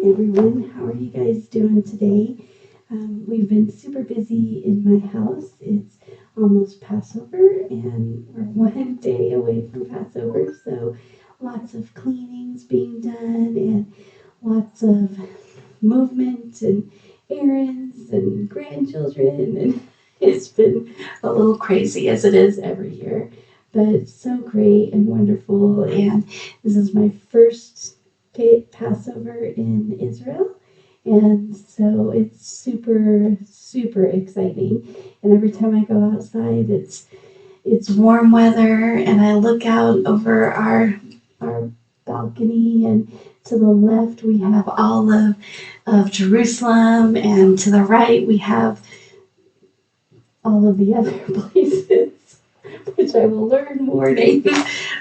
everyone. How are you guys doing today? We've been super busy in my house. It's almost Passover and we're one day away from Passover, so lots of cleanings being done and lots of movement and errands and grandchildren, and it's been a little crazy as it is every year, but it's so great and wonderful. And this is my first Passover in Israel, and so it's super exciting. And every time I go outside, it's warm weather, and I look out over our balcony, and to the left we have all of Jerusalem, and to the right we have all of the other places, which I will learn more names,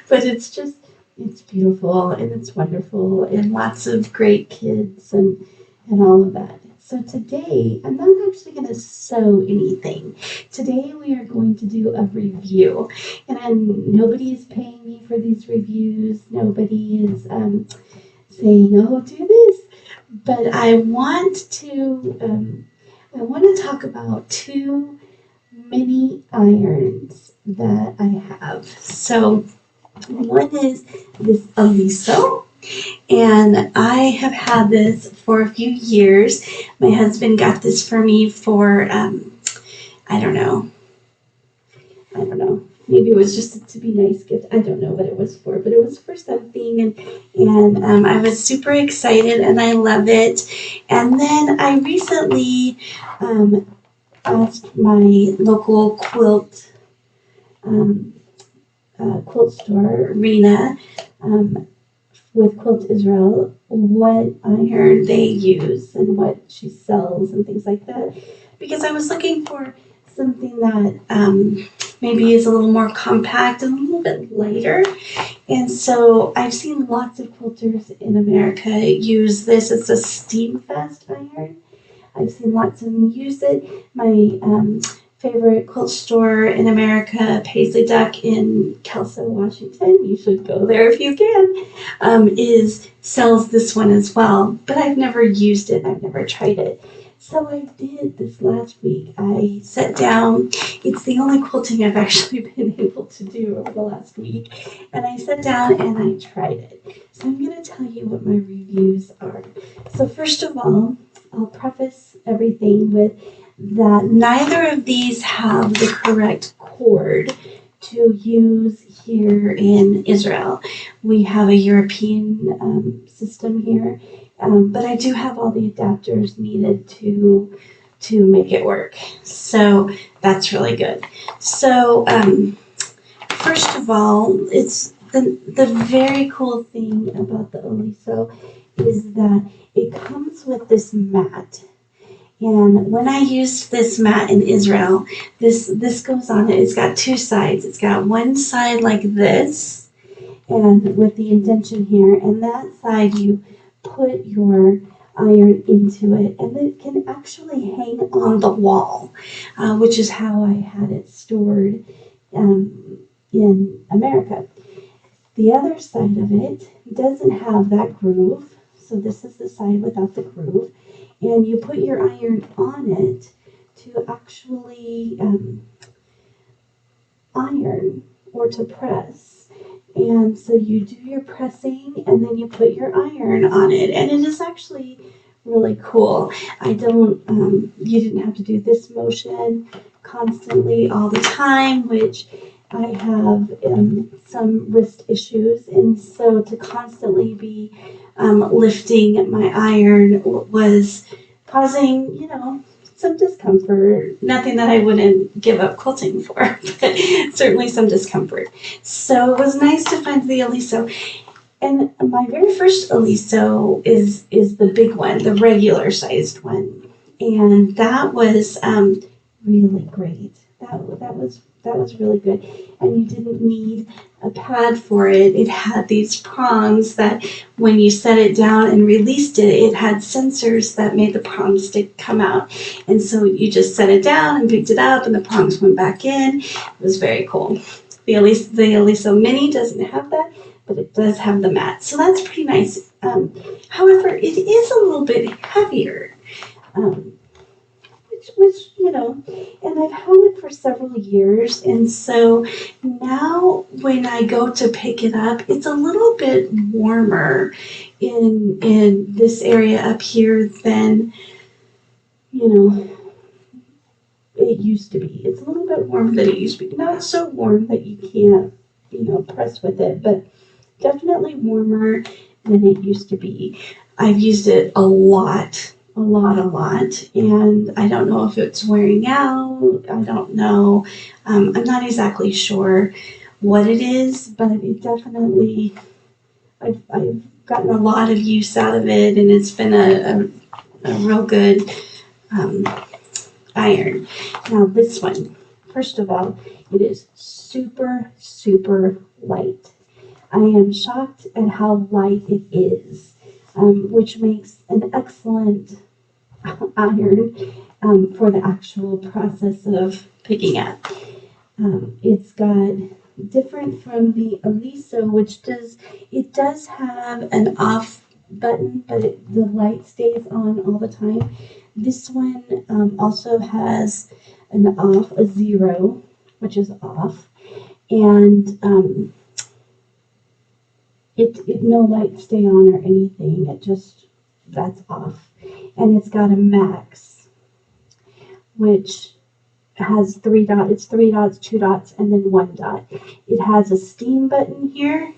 but it's beautiful and it's wonderful and lots of great kids and all of that. So today, I'm not actually going to sew anything. Today we are going to do a review, and nobody is paying me for these reviews. Nobody is saying, oh, do this. But I want to talk about two mini irons that I have. So one is this Oliso, and I have had this for a few years. My husband got this for me for, I don't know. Maybe it was just to be nice gift. I don't know what it was for, but it was for something, and I was super excited, and I love it. And then I recently asked my local quilt store, Rena, with Quilt Israel, what iron they use and what she sells and things like that, because I was looking for something that maybe is a little more compact and a little bit lighter. And so I've seen lots of quilters in America use this. It's a SteamFast iron. I've seen lots of them use it. My favorite quilt store in America, Paisley Duck in Kelso, Washington, you should go there if you can, sells this one as well. But I've never used it. I've never tried it. So I did this last week. I sat down. It's the only quilting I've actually been able to do over the last week. And I sat down and I tried it. So I'm going to tell you what my reviews are. So first of all, I'll preface everything with that neither of these have the correct cord to use here in Israel. We have a European system here, but I do have all the adapters needed to make it work. So that's really good. So first of all, it's the very cool thing about the Oliso is that it comes with this mat. And when I used this mat in Israel, this goes on it. It's got two sides. It's got one side like this, and with the indentation here, and that side you put your iron into it, and it can actually hang on the wall, which is how I had it stored in America. The other side of it doesn't have that groove, so this is the side without the groove. And you put your iron on it to actually iron or to press. And so you do your pressing and then you put your iron on it. And it is actually really cool. You didn't have to do this motion constantly all the time, which I have some wrist issues. And so to constantly be lifting my iron was causing, some discomfort. Nothing that I wouldn't give up quilting for, but certainly some discomfort. So it was nice to find the Oliso. And my very first Oliso is the big one, the regular sized one. And that was really great. That was really good. And you didn't need a pad for it. It had these prongs that when you set it down and released it, it had sensors that made the prong stick come out. And so you just set it down and picked it up and the prongs went back in. It was very cool. The Oliso Mini doesn't have that. but it does have the mat, so that's pretty nice. However, it is a little bit heavier, which and I've had it for several years, and so now when I go to pick it up, it's a little bit warmer in this area up here than it used to be. It's a little bit warmer than it used to be. Not so warm that you can't press with it, but definitely warmer than it used to be. I've used it a lot, and I don't know if it's wearing out. I don't know. I'm not exactly sure what it is, but it definitely, I've gotten a lot of use out of it, and it's been a real good iron. Now this one, first of all, it is super, super light. I am shocked at how light it is, which makes an excellent iron for the actual process of picking up. It's got different from the Oliso, which does have an off button, but the light stays on all the time. This one also has an off, a 0, which is off, and it no lights stay on or anything. That's off. And it's got a max, which has 3 dots. It's 3 dots, 2 dots, and then 1 dot. It has a steam button here.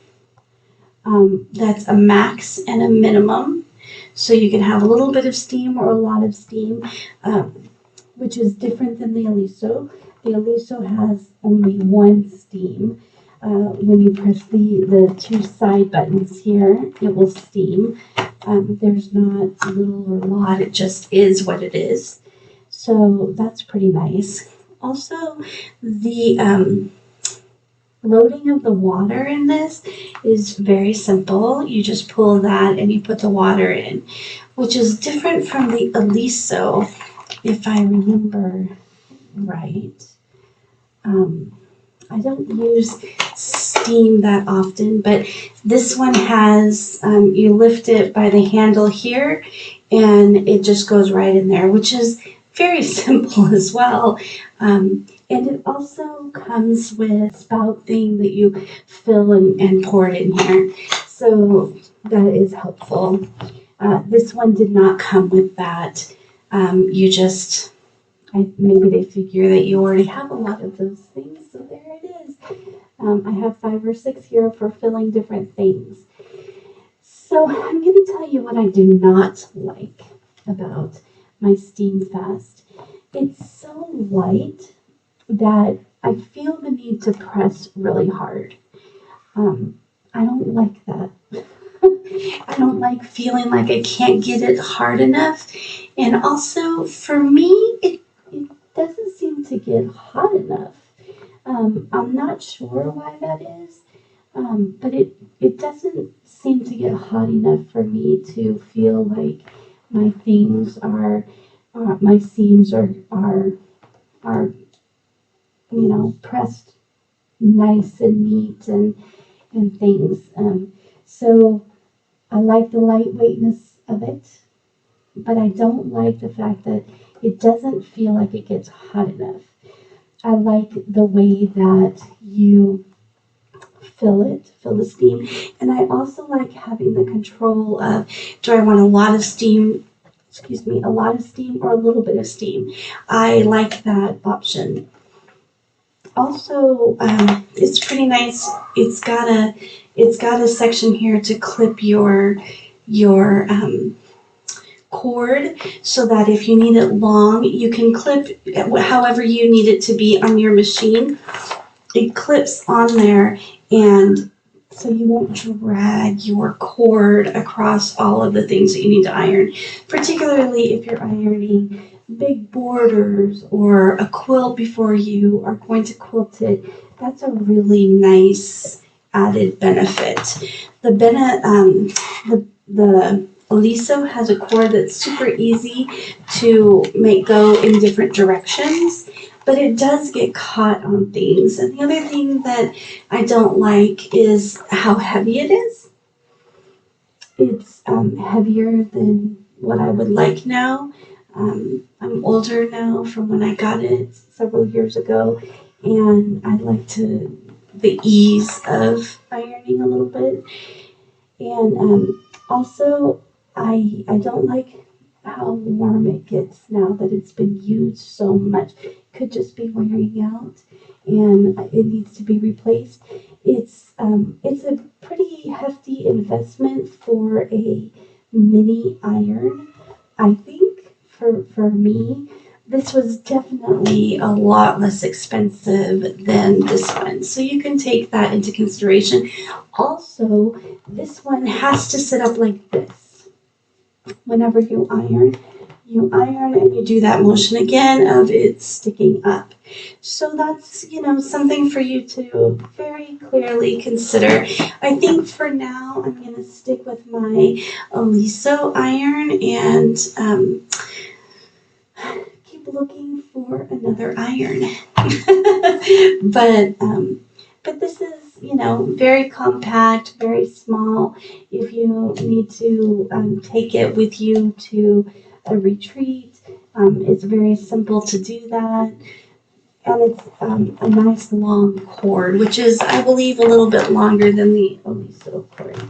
That's a max and a minimum. So you can have a little bit of steam or a lot of steam, which is different than the Oliso. The Oliso has only 1 steam. When you press the 2 side buttons here, it will steam. There's not a little or a lot, it just is what it is. So that's pretty nice. Also, the loading of the water in this is very simple. You just pull that and you put the water in, which is different from the Oliso, if I remember right. I don't use steam that often, but this one has, you lift it by the handle here and it just goes right in there, which is very simple as well. And it also comes with a spout thing that you fill and pour it in here. So that is helpful. This one did not come with that. Maybe they figure that you already have a lot of those things, so there it is. I have 5 or 6 here for filling different things. So I'm going to tell you what I do not like about my SteamFast. It's so light that I feel the need to press really hard. I don't like that. I don't like feeling like I can't get it hard enough. And also, for me, it doesn't seem to get hot enough. I'm not sure why that is, but it doesn't seem to get hot enough for me to feel like my things my seams are pressed nice and neat and things. So I like the lightweightness of it, but I don't like the fact that it doesn't feel like it gets hot enough. I like the way that you fill the steam. And I also like having the control of, do I want a lot of steam or a little bit of steam? I like that option. Also, it's pretty nice. It's got a section here to clip your cord, so that if you need it long, you can clip however you need it to be on your machine. It clips on there, and so you won't drag your cord across all of the things that you need to iron, particularly if you're ironing big borders or a quilt before you are going to quilt it. That's a really nice added benefit. The Oliso has a cord that's super easy to make go in different directions, but it does get caught on things. And the other thing that I don't like is how heavy it is. It's heavier than what I would like now. I'm older now from when I got it several years ago, and I like the ease of ironing a little bit. And also, I don't like how warm it gets now that it's been used so much. It could just be wearing out, and it needs to be replaced. It's a pretty hefty investment for a mini iron, I think. For me, this was definitely a lot less expensive than this one, so you can take that into consideration. Also, this one has to sit up like this whenever you iron and you do that motion again of it sticking up. So that's, something for you to very clearly consider. I think for now I'm going to stick with my Oliso iron and keep looking for another iron. But this is, very compact, very small. If you need to take it with you to a retreat, it's very simple to do that. And it's a nice long cord, which is, I believe, a little bit longer than the Oliso cord.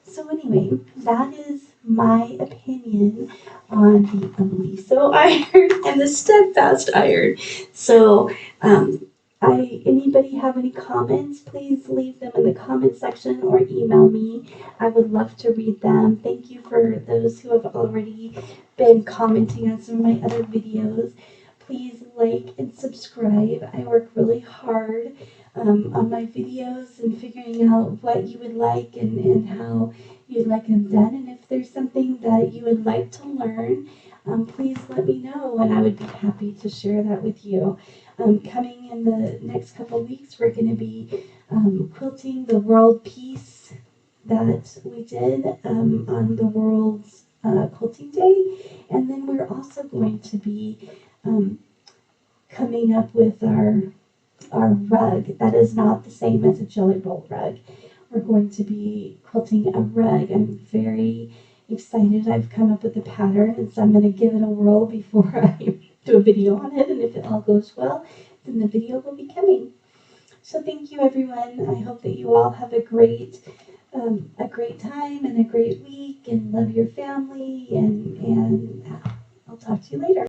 So anyway, that is my opinion on the Oliso iron and the SteamFast iron. So anybody have any comments, please leave them in the comment section or email me. I would love to read them. Thank you for those who have already been commenting on some of my other videos. Please like and subscribe. I work really hard on my videos and figuring out what you would like and how you'd like them done. And if there's something that you would like to learn, please let me know and I would be happy to share that with you. Coming in the next couple weeks, we're going to be quilting the world piece that we did on the world's quilting day. And then we're also going to be coming up with our rug that is not the same as a jelly roll rug. We're going to be quilting a rug. I'm very excited. I've come up with a pattern, and so I'm going to give it a whirl before I do a video on it. And if it all goes well, then the video will be coming. So thank you, everyone. I hope that you all have a great time and a great week, and love your family. And I'll talk to you later.